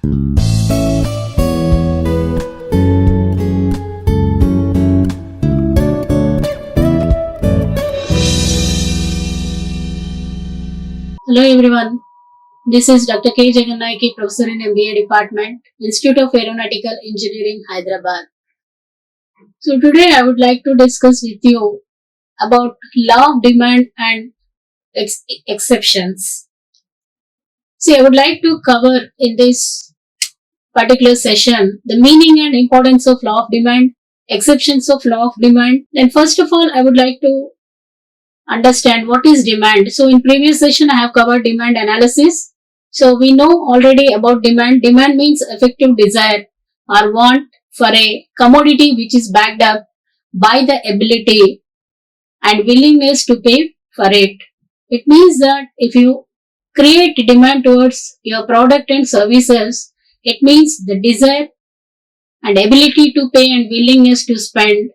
Hello everyone, this is Dr. K. Jagannayaki, Professor in MBA Department, Institute of Aeronautical Engineering, Hyderabad. So today I would like to discuss with you about law of demand and its exceptions. See, I would like to cover in this particular session the meaning and importance of law of demand, exceptions of law of demand. Then first of all, I would like to understand what is demand. So in previous session I have covered demand analysis. So we know already about demand. Demand means effective desire or want for a commodity which is backed up by the ability and willingness to pay for it. It means that if you create demand towards your product and services, it means the desire and ability to pay and willingness to spend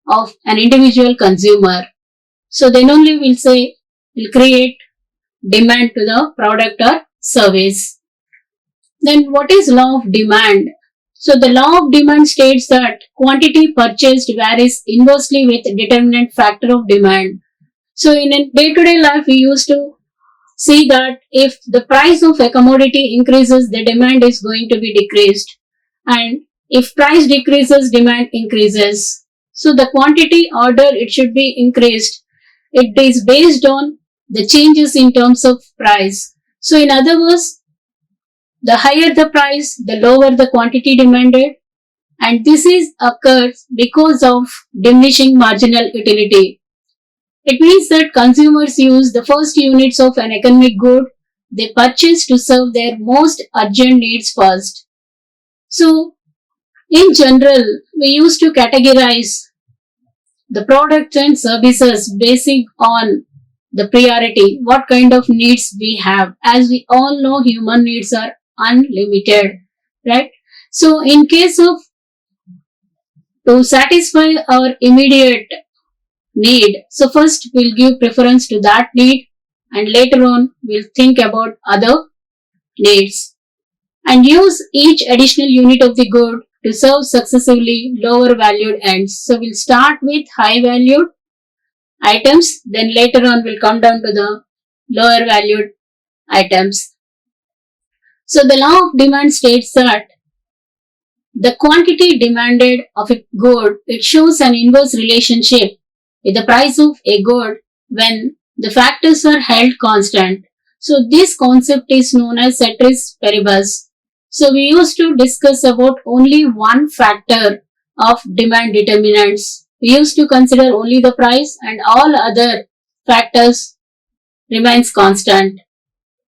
of an individual consumer. So then only we'll create demand to the product or service. Then what is law of demand? So the law of demand states that quantity purchased varies inversely with determinant factor of demand. So in a day-to-day life we used to see that if the price of a commodity increases, the demand is going to be decreased. And if price decreases, demand increases. So the quantity order, it should be increased. It is based on the changes in terms of price. So in other words, the higher the price, the lower the quantity demanded, and this is occurs because of diminishing marginal utility. It means that consumers use the first units of an economic good they purchase to serve their most urgent needs first. So in general, we used to categorize the products and services basing on the priority, what kind of needs we have. As we all know, human needs are unlimited, right? So in case of to satisfy our immediate need, so first we'll give preference to that need and later on we'll think about other needs and use each additional unit of the good to serve successively lower valued ends. So we'll start with high valued items, then later on we'll come down to the lower valued items. So the law of demand states that the quantity demanded of a good, it shows an inverse relationship with the price of a good when the factors are held constant. So this concept is known as ceteris paribus. So we used to discuss about only one factor of demand determinants. We used to consider only the price and all other factors remains constant.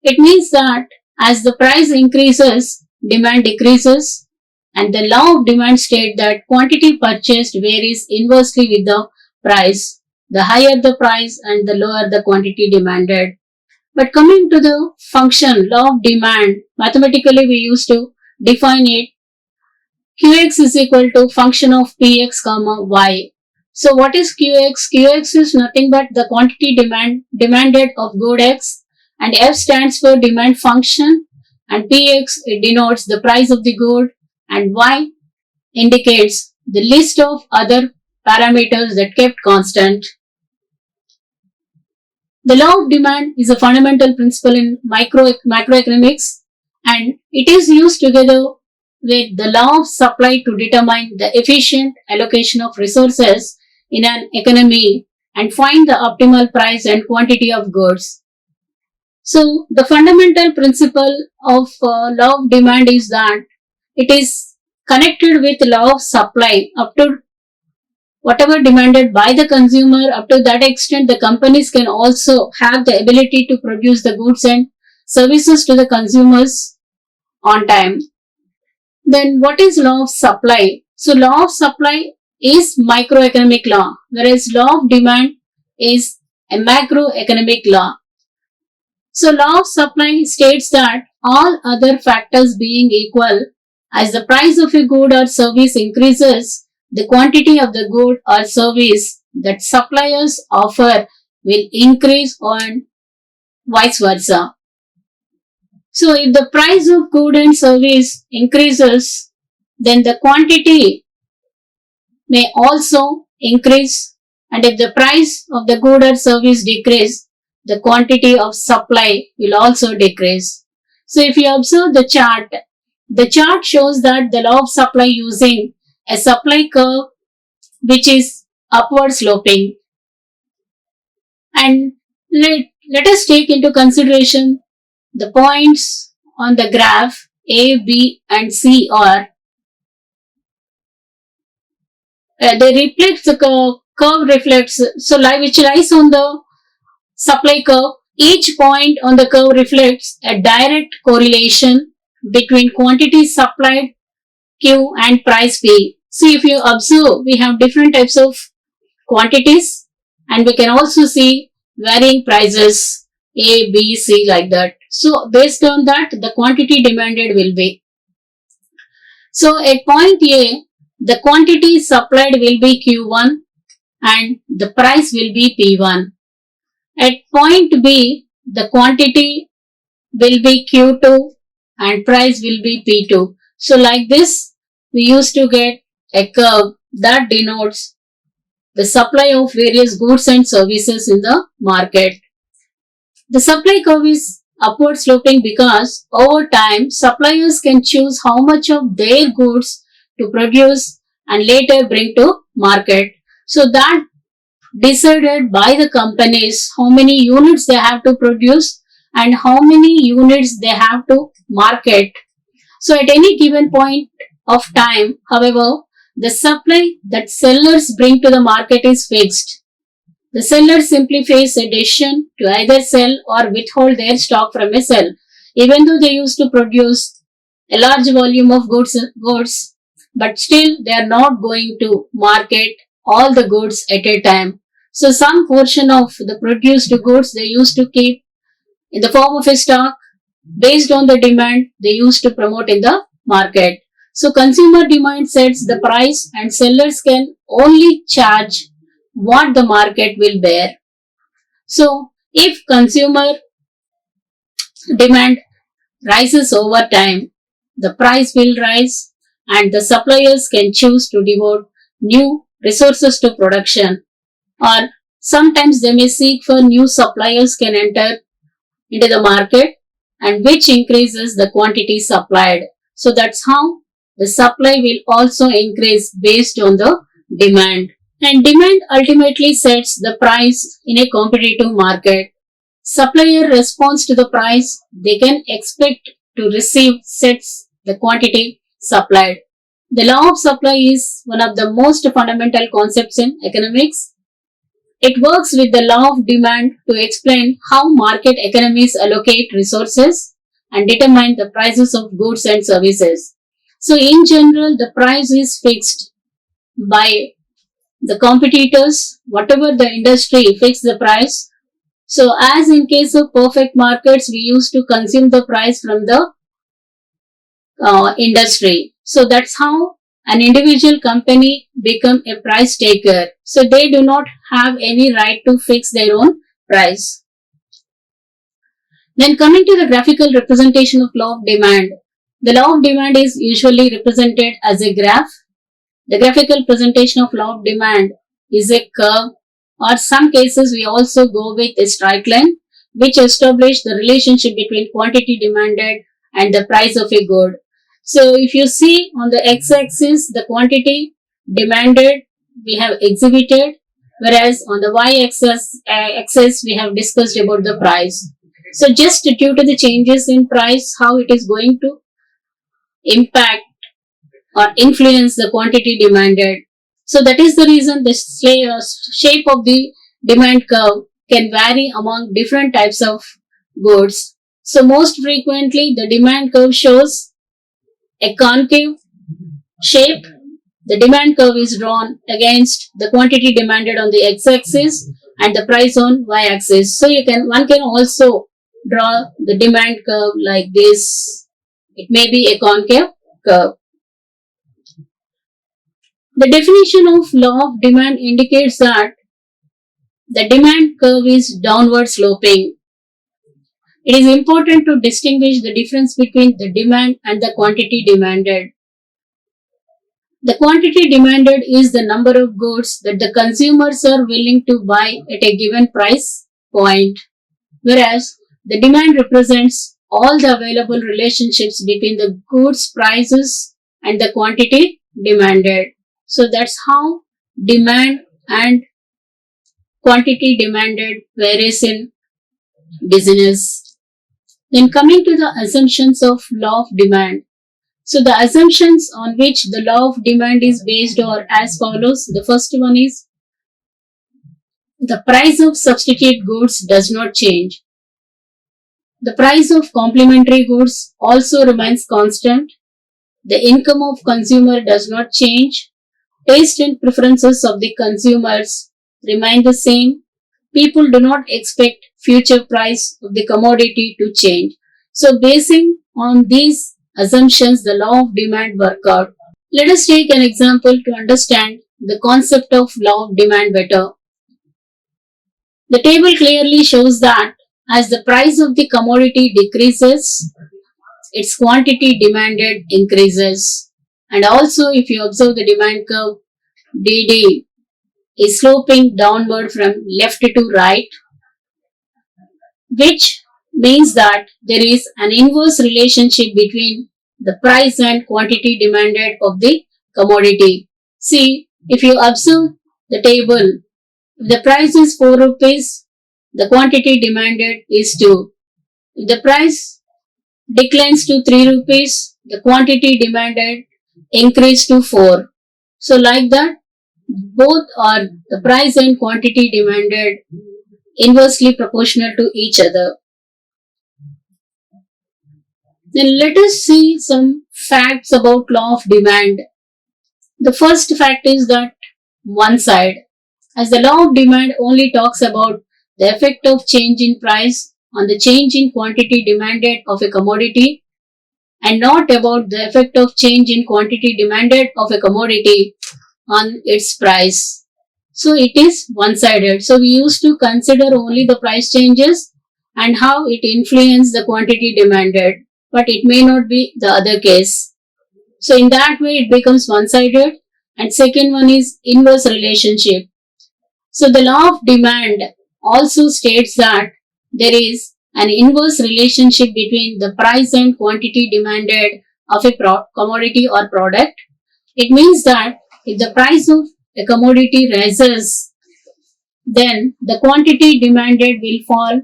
It means that as the price increases, demand decreases, and the law of demand states that quantity purchased varies inversely with the price. The higher the price and the lower the quantity demanded. But coming to the function, law of demand, mathematically we used to define it. Qx is equal to function of Px comma y. So what is Qx? Qx is nothing but the quantity demanded of good x, and F stands for demand function, and Px it denotes the price of the good, and y indicates the list of other parameters that kept constant. The law of demand is a fundamental principle in macroeconomics, and it is used together with the law of supply to determine the efficient allocation of resources in an economy and find the optimal price and quantity of goods. So the fundamental principle of law of demand is that it is connected with law of supply. Up to whatever demanded by the consumer, up to that extent the companies can also have the ability to produce the goods and services to the consumers on time. Then what is law of supply? So law of supply is microeconomic law, whereas law of demand is a macroeconomic law. So law of supply states that all other factors being equal, as the price of a good or service increases, the quantity of the good or service that suppliers offer will increase and vice versa. So if the price of good and service increases, then the quantity may also increase, and if the price of the good or service decrease, the quantity of supply will also decrease. So if you observe the chart shows that the law of supply using a supply curve which is upward sloping. And let us take into consideration the points on the graph A, B and C are they reflect the curve reflects, so which lies on the supply curve. Each point on the curve reflects a direct correlation between quantity supplied Q and price P. See, if you observe, we have different types of quantities and we can also see varying prices A, B, C like that. So based on that, the quantity demanded will be. So at point A, the quantity supplied will be Q1 and the price will be P1. At point B, the quantity will be Q2 and price will be P2. So like this, we used to get a curve that denotes the supply of various goods and services in the market. The supply curve is upward sloping because over time, suppliers can choose how much of their goods to produce and later bring to market. So that decided by the companies how many units they have to produce and how many units they have to market. So at any given point of time, however, the supply that sellers bring to the market is fixed. The seller simply face a decision to either sell or withhold their stock from a sell. Even though they used to produce a large volume of goods, but still they are not going to market all the goods at a time. So some portion of the produced goods they used to keep in the form of a stock based on the demand they used to promote in the market. So consumer demand sets the price and sellers can only charge what the market will bear. So if consumer demand rises over time, the price will rise and the suppliers can choose to devote new resources to production, or sometimes they may seek for new suppliers can enter into the market and which increases the quantity supplied. So that's how the supply will also increase based on the demand. And demand ultimately sets the price in a competitive market. Supplier responds to the price they can expect to receive sets the quantity supplied. The law of supply is one of the most fundamental concepts in economics. It works with the law of demand to explain how market economies allocate resources and determine the prices of goods and services. So in general, the price is fixed by the competitors, whatever the industry fix the price. So as in case of perfect markets, we used to consume the price from the industry. So that's how an individual company become a price taker. So they do not have any right to fix their own price. Then coming to the graphical representation of law of demand. The law of demand is usually represented as a graph. The graphical presentation of law of demand is a curve, or some cases we also go with a straight line which establish the relationship between quantity demanded and the price of a good. So if you see on the x-axis the quantity demanded we have exhibited, whereas on the y-axis we have discussed about the price. So just due to the changes in price, how it is going to impact or influence the quantity demanded. So that is the reason the shape of the demand curve can vary among different types of goods. So most frequently the demand curve shows a concave shape. The demand curve is drawn against the quantity demanded on the x-axis and the price on y-axis. So one can also draw the demand curve like this. It may be a concave curve. The definition of law of demand indicates that the demand curve is downward sloping. It is important to distinguish the difference between the demand and the quantity demanded. The quantity demanded is the number of goods that the consumers are willing to buy at a given price point, whereas the demand represents all the available relationships between the goods prices and the quantity demanded. So that's how demand and quantity demanded varies in business. Then coming to the assumptions of law of demand. So the assumptions on which the law of demand is based are as follows. The first one is the price of substitute goods does not change. The price of complementary goods also remains constant. The income of consumer does not change. Taste and preferences of the consumers remain the same. People do not expect future price of the commodity to change. So basing on these assumptions, the law of demand work out. Let us take an example to understand the concept of law of demand better. The table clearly shows that as the price of the commodity decreases, its quantity demanded increases. And also if you observe the demand curve, DD is sloping downward from left to right, which means that there is an inverse relationship between the price and quantity demanded of the commodity. See, if you observe the table, if the price is 4 rupees, the quantity demanded is 2. If the price declines to 3 rupees, the quantity demanded increase to 4. So like that, both are the price and quantity demanded inversely proportional to each other. Then let us see some facts about law of demand. The first fact is that one side, as the law of demand only talks about the effect of change in price on the change in quantity demanded of a commodity and not about the effect of change in quantity demanded of a commodity on its price. So it is one-sided. So we used to consider only the price changes and how it influences the quantity demanded, but it may not be the other case. So in that way it becomes one-sided. And second one is inverse relationship. So the law of demand also states that there is an inverse relationship between the price and quantity demanded of a commodity or product. It means that if the price of a commodity rises, then the quantity demanded will fall,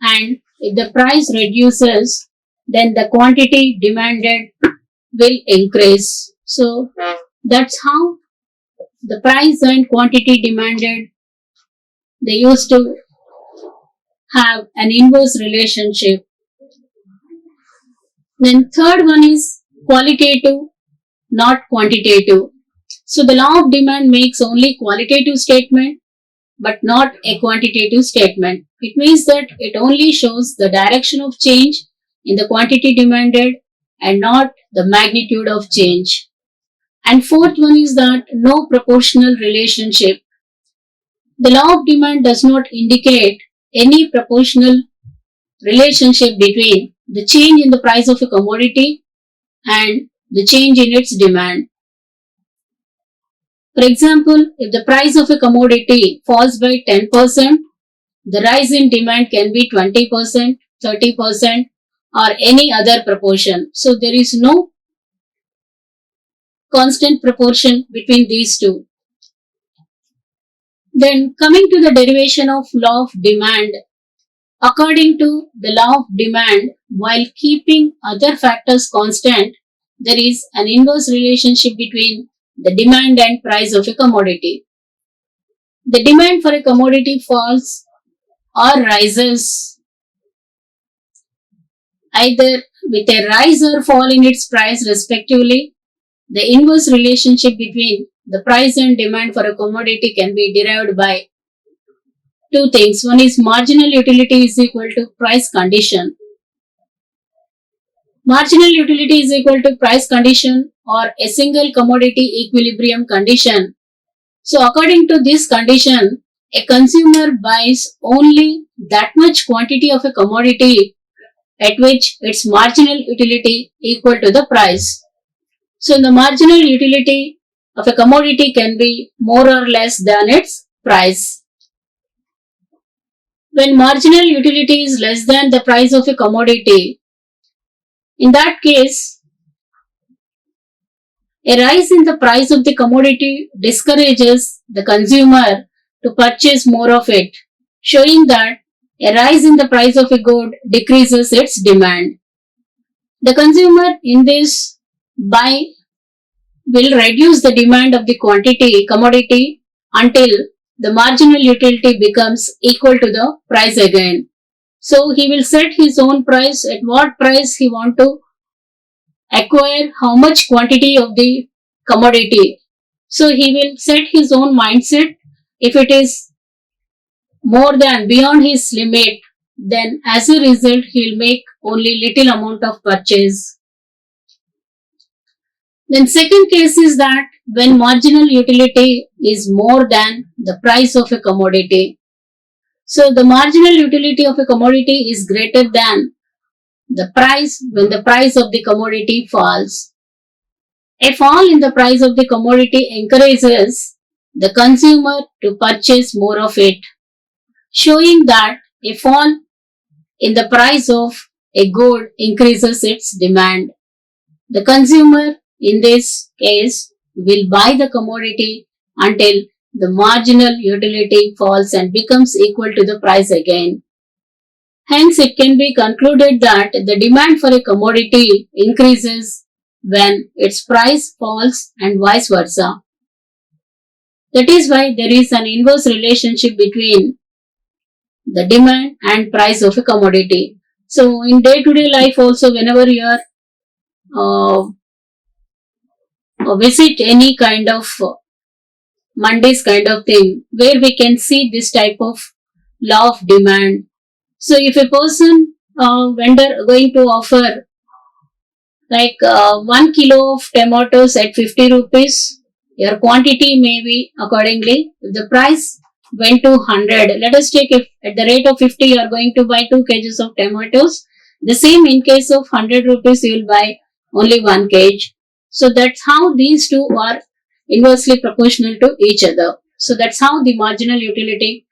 and if the price reduces, then the quantity demanded will increase. So that's how the price and quantity demanded, they used to have an inverse relationship. Then third one is qualitative, not quantitative. So the law of demand makes only qualitative statement but not a quantitative statement. It means that it only shows the direction of change in the quantity demanded and not the magnitude of change. And fourth one is that no proportional relationship. The law of demand does not indicate any proportional relationship between the change in the price of a commodity and the change in its demand. For example, if the price of a commodity falls by 10%, the rise in demand can be 20%, 30%, or any other proportion. So there is no constant proportion between these two. Then coming to the derivation of law of demand. According to the law of demand, while keeping other factors constant, there is an inverse relationship between the demand and price of a commodity. The demand for a commodity falls or rises either with a rise or fall in its price respectively. The inverse relationship between the price and demand for a commodity can be derived by two things. One is marginal utility is equal to price condition. Marginal utility is equal to price condition or a single commodity equilibrium condition. So according to this condition, a consumer buys only that much quantity of a commodity at which its marginal utility equal to the price. So the marginal utility of a commodity can be more or less than its price. When marginal utility is less than the price of a commodity, in that case, a rise in the price of the commodity discourages the consumer to purchase more of it, showing that a rise in the price of a good decreases its demand. The consumer in this buy will reduce the demand of the commodity until the marginal utility becomes equal to the price again. So he will set his own price, at what price he want to acquire how much quantity of the commodity. So he will set his own mindset. If it is more than beyond his limit, then as a result he will make only little amount of purchase. Then second case is that when marginal utility is more than the price of a commodity. So the marginal utility of a commodity is greater than the price when the price of the commodity falls. A fall in the price of the commodity encourages the consumer to purchase more of it, showing that a fall in the price of a good increases its demand. The consumer in this case will buy the commodity until the marginal utility falls and becomes equal to the price again. Hence, it can be concluded that the demand for a commodity increases when its price falls and vice versa. That is why there is an inverse relationship between the demand and price of a commodity. So, in day-to-day life also, whenever you are visit any kind of mandis kind of thing, where we can see this type of law of demand. So if a person vendor going to offer like 1 kilo of tomatoes at 50 rupees, your quantity may be accordingly. If the price went to 100, let us take if at the rate of 50 you are going to buy 2 kgs of tomatoes, the same in case of 100 rupees you will buy only 1 kg. So that's how these two are inversely proportional to each other. So that's how the marginal utility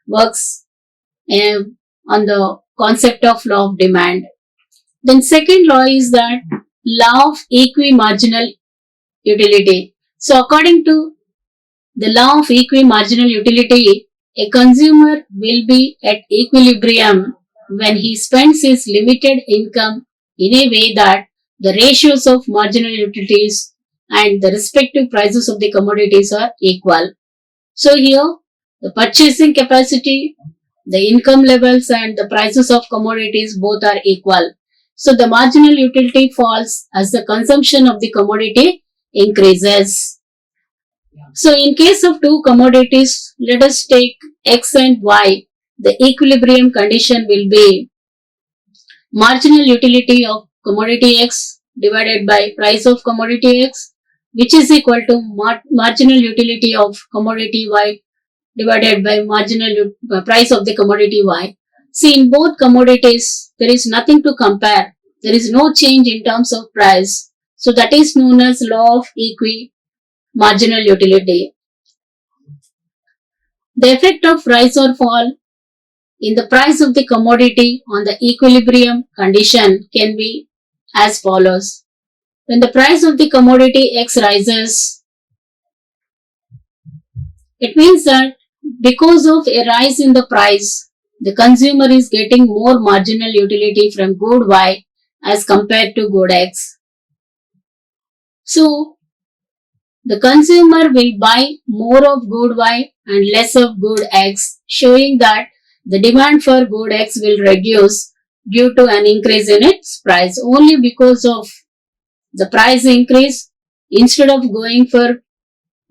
works on the concept of law of demand. Then second law is that law of equimarginal utility. So according to the law of equimarginal utility, a consumer will be at equilibrium when he spends his limited income in a way that the ratios of marginal utilities and the respective prices of the commodities are equal. So here, the purchasing capacity, the income levels and the prices of commodities both are equal. So the marginal utility falls as the consumption of the commodity increases. So in case of two commodities, let us take X and Y. The equilibrium condition will be marginal utility of commodity X divided by price of commodity X, which is equal to marginal utility of commodity Y divided by marginal price of the commodity Y. See, in both commodities, there is nothing to compare. There is no change in terms of price. So that is known as law of equimarginal utility. The effect of rise or fall in the price of the commodity on the equilibrium condition can be as follows. When the price of the commodity X rises, it means that because of a rise in the price, the consumer is getting more marginal utility from good Y as compared to good X. So, the consumer will buy more of good Y and less of good X, showing that the demand for good X will reduce due to an increase in its price. Only because of the price increase, instead of going for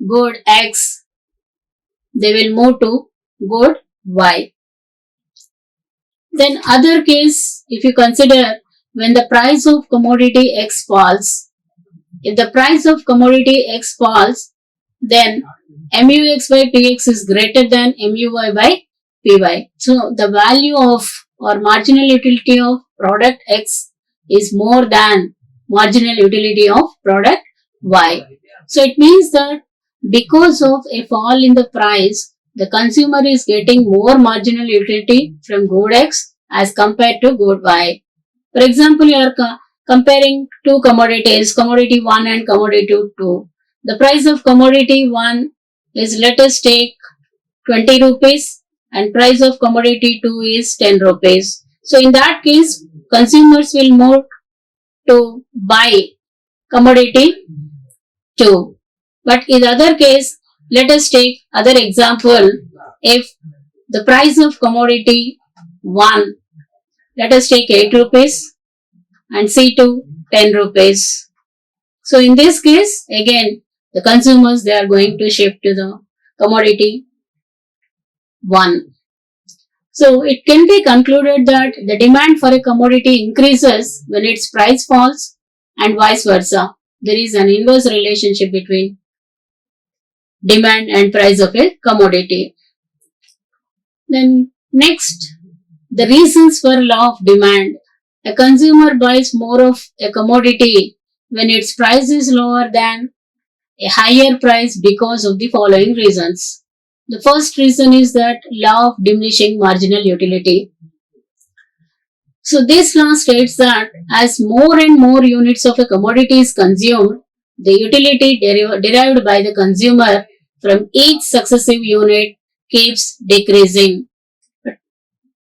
good X, they will move to good Y. Then other case, if you consider when the price of commodity X falls, if the price of commodity X falls, then MUX by PX is greater than MUY by PY. So the value of or marginal utility of product X is more than marginal utility of product Y. So it means that because of a fall in the price, the consumer is getting more marginal utility from good X as compared to good Y. For example, you are comparing two commodities, commodity 1 and commodity 2. The price of commodity 1 is, let us take 20 rupees, and price of commodity 2 is 10 rupees. So in that case, consumers will move to buy commodity 2. But in the other case, let us take other example. If the price of commodity 1, let us take 8 rupees, and C2 10 rupees. So in this case, again, the consumers, they are going to shift to the commodity 1. So it can be concluded that the demand for a commodity increases when its price falls and vice versa. There is an inverse relationship between demand and price of a commodity. Then next, the reasons for law of demand. A consumer buys more of a commodity when its price is lower than a higher price because of the following reasons. The first reason is that law of diminishing marginal utility. So this law states that as more and more units of a commodity is consumed, the utility derived by the consumer from each successive unit keeps decreasing. But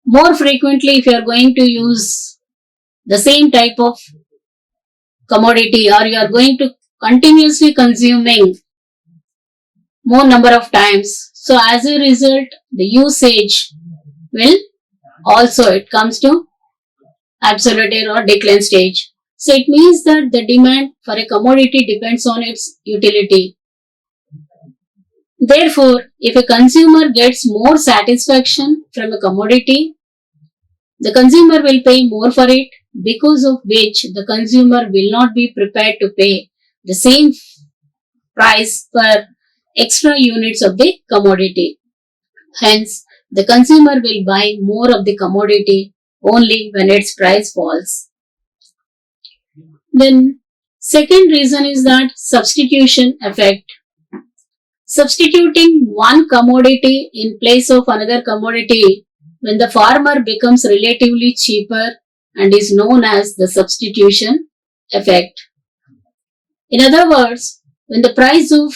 more frequently, if you are going to use the same type of commodity, or you are going to continuously consuming more number of times, so as a result the usage will also, it comes to absolute or decline stage. So it means that the demand for a commodity depends on its utility. Therefore, if a consumer gets more satisfaction from a commodity, the consumer will pay more for it, because of which the consumer will not be prepared to pay the same price per extra units of the commodity. Hence, the consumer will buy more of the commodity only when its price falls. Then, second reason is that substitution effect. Substituting one commodity in place of another commodity when the farmer becomes relatively cheaper and is known as the substitution effect. In other words, when the price of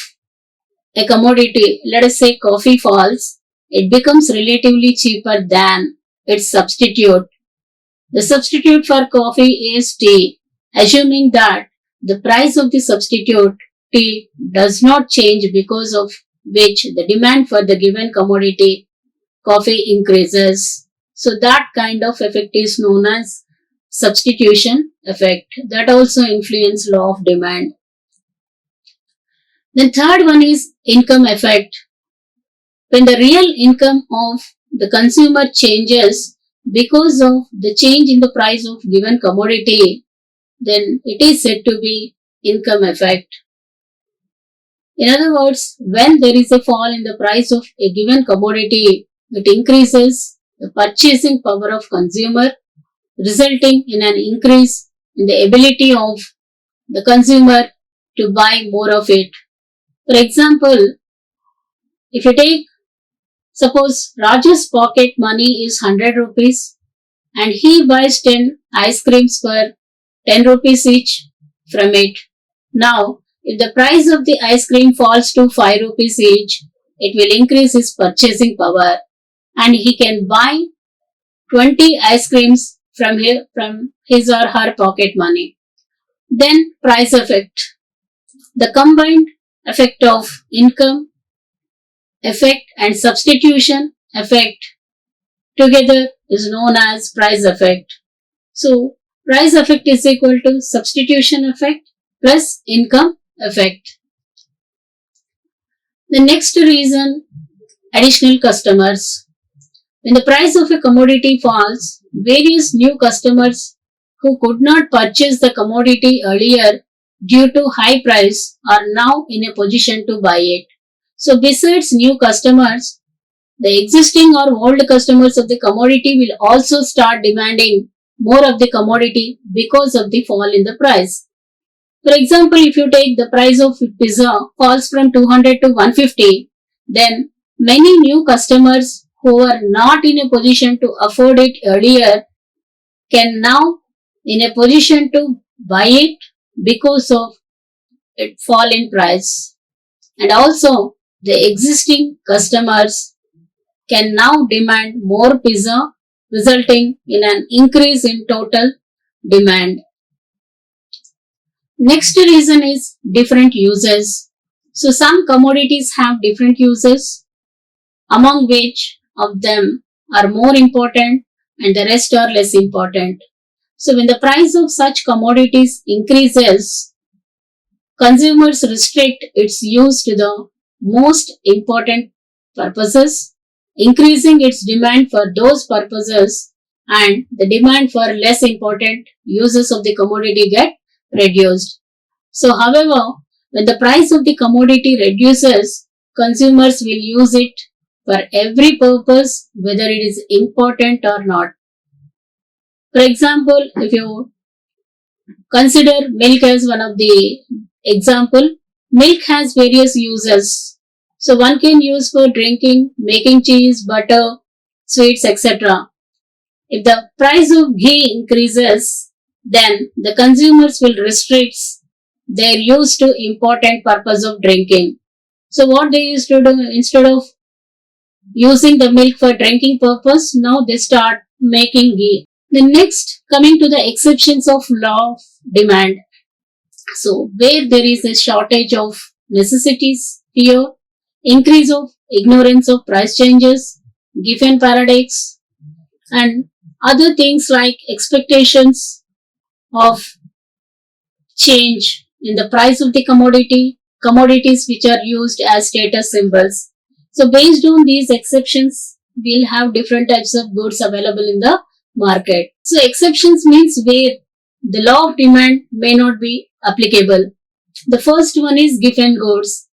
a commodity, let us say coffee, falls, it becomes relatively cheaper than its substitute. The substitute for coffee is tea, assuming that the price of the substitute tea does not change, because of which the demand for the given commodity coffee increases. So that kind of effect is known as substitution effect. That also influences law of demand. The third one is income effect. When the real income of the consumer changes because of the change in the price of given commodity, then it is said to be income effect. In other words, when there is a fall in the price of a given commodity, it increases the purchasing power of consumer, resulting in an increase in the ability of the consumer to buy more of it. For example, if you take, suppose Raju's pocket money is 100 rupees and he buys 10 ice creams for 10 rupees each from it. Now, if the price of the ice cream falls to 5 rupees each, it will increase his purchasing power and he can buy 20 ice creams from his or her pocket money. Then price effect. The combined effect of income effect and substitution effect together is known as price effect. So, price effect is equal to substitution effect plus income effect. The next reason, additional customers. When the price of a commodity falls, various new customers who could not purchase the commodity earlier due to high price are now in a position to buy it. So besides new customers, the existing or old customers of the commodity will also start demanding more of the commodity because of the fall in the price. For example, if you take the price of pizza falls from 200 to 150, then many new customers who were not in a position to afford it earlier can now in a position to buy it because of it fall in price. And also the existing customers can now demand more pizza, resulting in an increase in total demand. Next reason is different uses. So some commodities have different uses, among which of them are more important and the rest are less important. So when the price of such commodities increases, consumers restrict its use to the most important purposes, increasing its demand for those purposes, and the demand for less important uses of the commodity get reduced. So however, when the price of the commodity reduces, consumers will use it for every purpose, whether it is important or not. For example, if you consider milk as one of the example, milk has various uses. So one can use for drinking, making cheese, butter, sweets, etc. If the price of ghee increases, then the consumers will restrict their use to important purpose of drinking. So what they used to do, instead of using the milk for drinking purpose, now they start making ghee. The next, coming to the exceptions of law of demand. So where there is a shortage of necessities, fear, increase of ignorance of price changes, given paradox, and other things like expectations of change in the price of the commodities which are used as status symbols. So based on these exceptions, we'll have different types of goods available in the market. So exceptions means where the law of demand may not be applicable. The first one is given goods.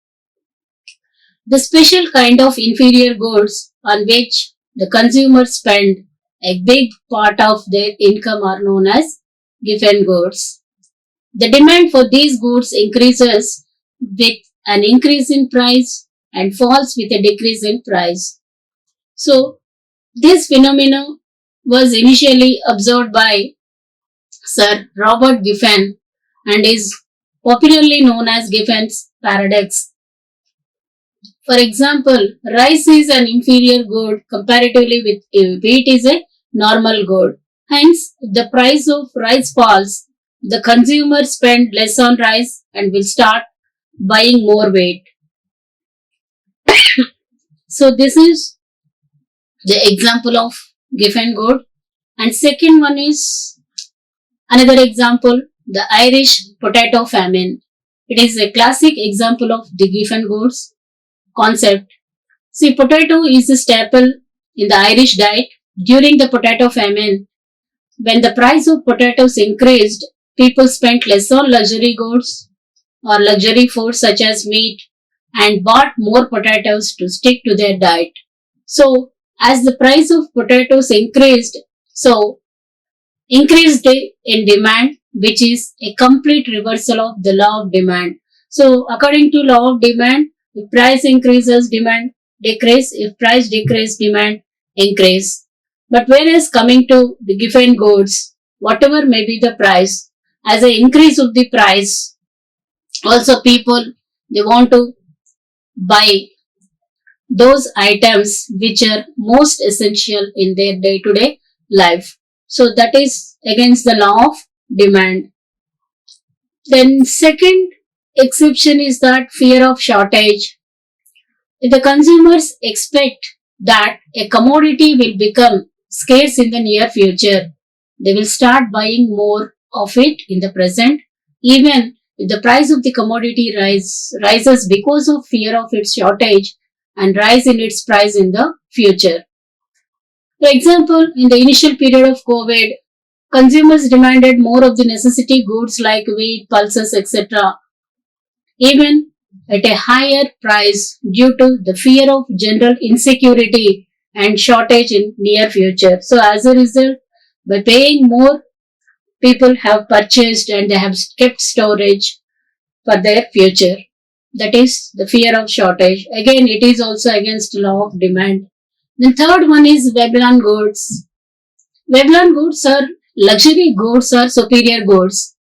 The special kind of inferior goods on which the consumers spend a big part of their income are known as given goods. The demand for these goods increases with an increase in price and falls with a decrease in price. So, this phenomenon was initially observed by Sir Robert Giffen and is popularly known as Giffen's paradox. For example, rice is an inferior good comparatively with wheat is a normal good. Hence, if the price of rice falls, the consumer spend less on rice and will start buying more wheat. So this is the example of given good. And second one is another example, the Irish potato famine. It is a classic example of the given goods concept. See, potato is a staple in the Irish diet. During the potato famine, when the price of potatoes increased, people spent less on luxury goods or luxury foods such as meat and bought more potatoes to stick to their diet. So, as the price of potatoes increased, so increased in demand, which is a complete reversal of the law of demand. So, according to law of demand, if price increases, demand decrease. If price decrease, demand increase. But whereas coming to the given goods, whatever may be the price, as an increase of the price, also people they want to buy those items which are most essential in their day-to-day life. So that is against the law of demand. Then second exception is that fear of shortage. If the consumers expect that a commodity will become scarce in the near future, they will start buying more of it in the present, even if the price of the commodity rises because of fear of its shortage and rise in its price in the future. For example, in the initial period of COVID, consumers demanded more of the necessity goods like wheat, pulses, etc. Even at a higher price due to the fear of general insecurity and shortage in near future. So as a result, by paying more, people have purchased and they have kept storage for their future. That is the fear of shortage. Again, it is also against law of demand. The third one is Veblen goods. Veblen goods are luxury goods or superior goods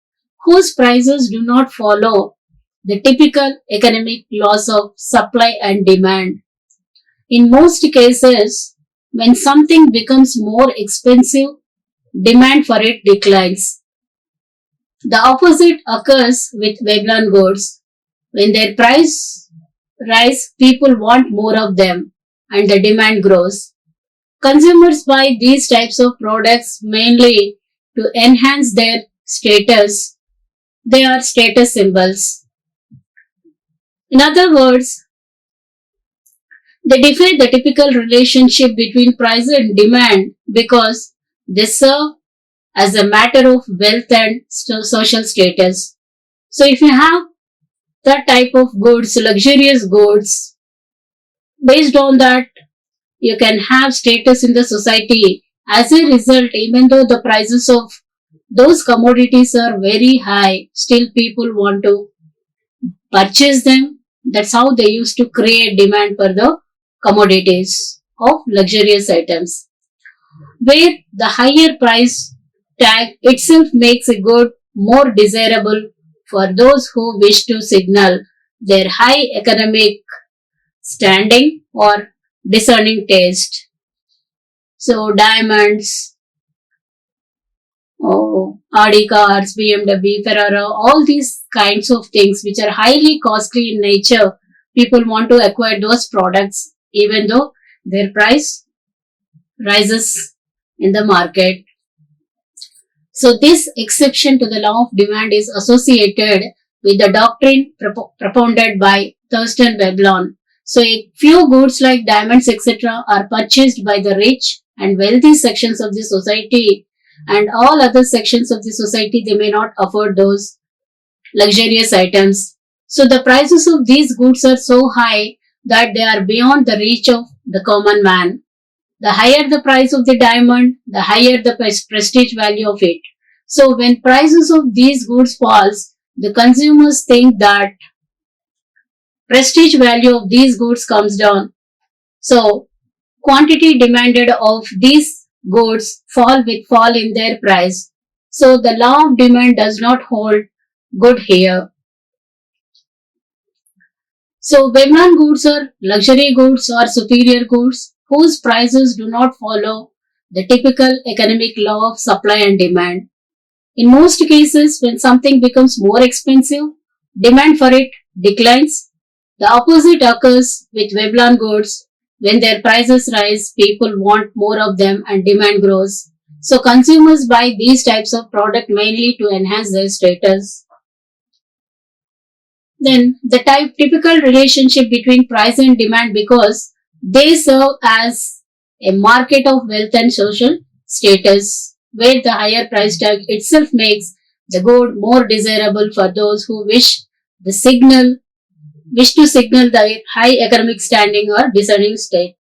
whose prices do not follow the typical economic laws of supply and demand. In most cases, when something becomes more expensive, demand for it declines. The opposite occurs with Veblen goods. When their price rise, people want more of them and the demand grows. Consumers buy these types of products mainly to enhance their status. They are status symbols. In other words, they defy the typical relationship between price and demand because they serve as a matter of wealth and social status. So if you have that type of goods, luxurious goods, based on that, you can have status in the society. As a result, even though the prices of those commodities are very high, still people want to purchase them. That's how they used to create demand for the commodities of luxurious items. Where the higher price tag itself makes a good more desirable for those who wish to signal their high economic standing or discerning taste. So diamonds, Audi cars, BMW, Ferrari, all these kinds of things which are highly costly in nature, people want to acquire those products even though their price rises in the market. So this exception to the law of demand is associated with the doctrine propounded by Thurston Veblen. So a few goods like diamonds etc. are purchased by the rich and wealthy sections of the society, and all other sections of the society they may not afford those luxurious items. So the prices of these goods are so high that they are beyond the reach of the common man. The higher the price of the diamond, the higher the prestige value of it. So when prices of these goods falls, the consumers think that prestige value of these goods comes down. So quantity demanded of these goods fall in their price. So the law of demand does not hold good here. So Veblen goods are luxury goods or superior goods whose prices do not follow the typical economic law of supply and demand. In most cases, when something becomes more expensive, demand for it declines. The opposite occurs with Veblen goods. When their prices rise, people want more of them and demand grows. So consumers buy these types of product mainly to enhance their status. Then the typical relationship between price and demand because they serve as a market of wealth and social status where the higher price tag itself makes the good more desirable for those who wish to signal the high economic standing or discerning state.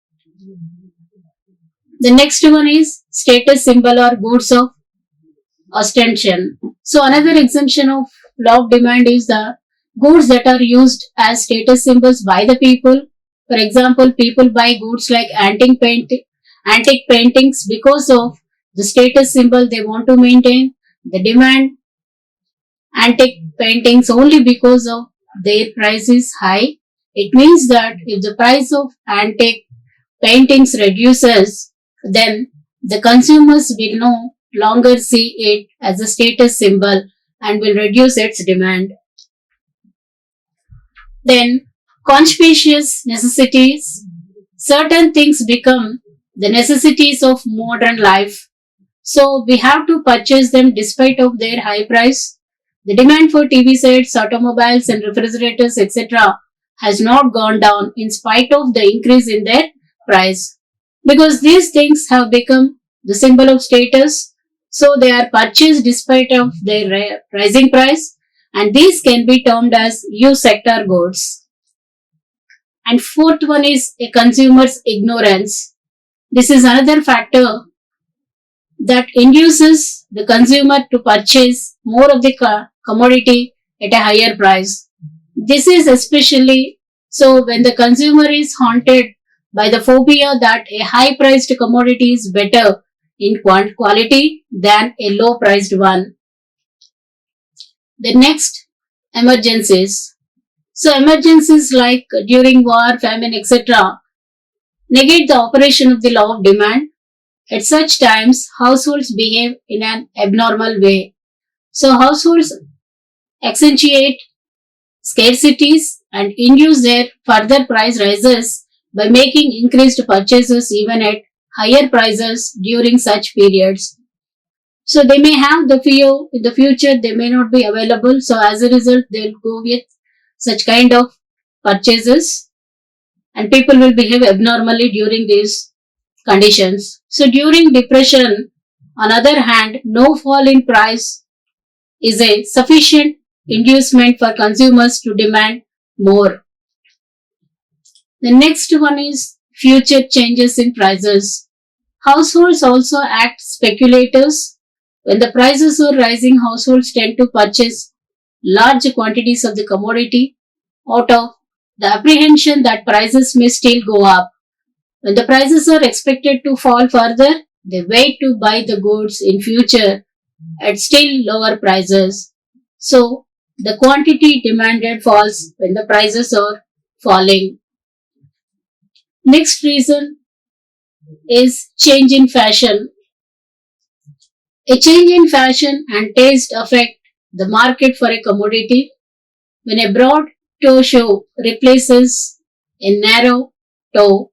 The next one is status symbol or goods of ostentation. So another exemption of law of demand is the goods that are used as status symbols by the people. For example, people buy goods like antique paintings because of the status symbol they want to maintain. They demand antique paintings only because of their price is high. It means that if the price of antique paintings reduces, then the consumers will no longer see it as a status symbol and will reduce its demand. Then, conspicuous necessities. Certain things become the necessities of modern life. So we have to purchase them despite of their high price. The demand for TV sets, automobiles and refrigerators etc. has not gone down in spite of the increase in their price. Because these things have become the symbol of status, so they are purchased despite of their rising price, and these can be termed as U sector goods. And fourth one is a consumer's ignorance. This is another factor that induces the consumer to purchase more of the commodity at a higher price. This is especially so when the consumer is haunted by the phobia that a high priced commodity is better in quality than a low priced one. The next, emergencies. So emergencies like during war, famine, etc. negate the operation of the law of demand. At such times, households behave in an abnormal way. So households accentuate scarcities and induce their further price rises by making increased purchases even at higher prices during such periods. So they may have the fear in the future they may not be available. So as a result, they'll go with such kind of purchases and people will behave abnormally during these conditions. So during depression, on other hand, no fall in price is a sufficient inducement for consumers to demand more. The next one is future changes in prices. Households also act speculators. When the prices are rising, households tend to purchase large quantities of the commodity out of the apprehension that prices may still go up. When the prices are expected to fall further, they wait to buy the goods in future at still lower prices. So, the quantity demanded falls when the prices are falling. Next reason is change in fashion. A change in fashion and taste affect the market for a commodity. When a broad toe shoe replaces a narrow toe,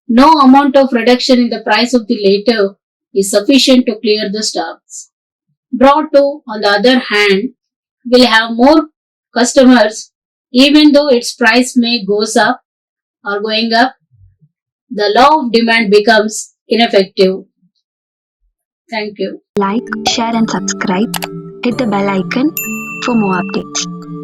no amount of reduction in the price of the latter is sufficient to clear the stocks. Broad toe, on the other hand, will have more customers even though its price may goes up or going up. The law of demand becomes ineffective. Thank you. Like, share and subscribe. Hit the bell icon for more updates.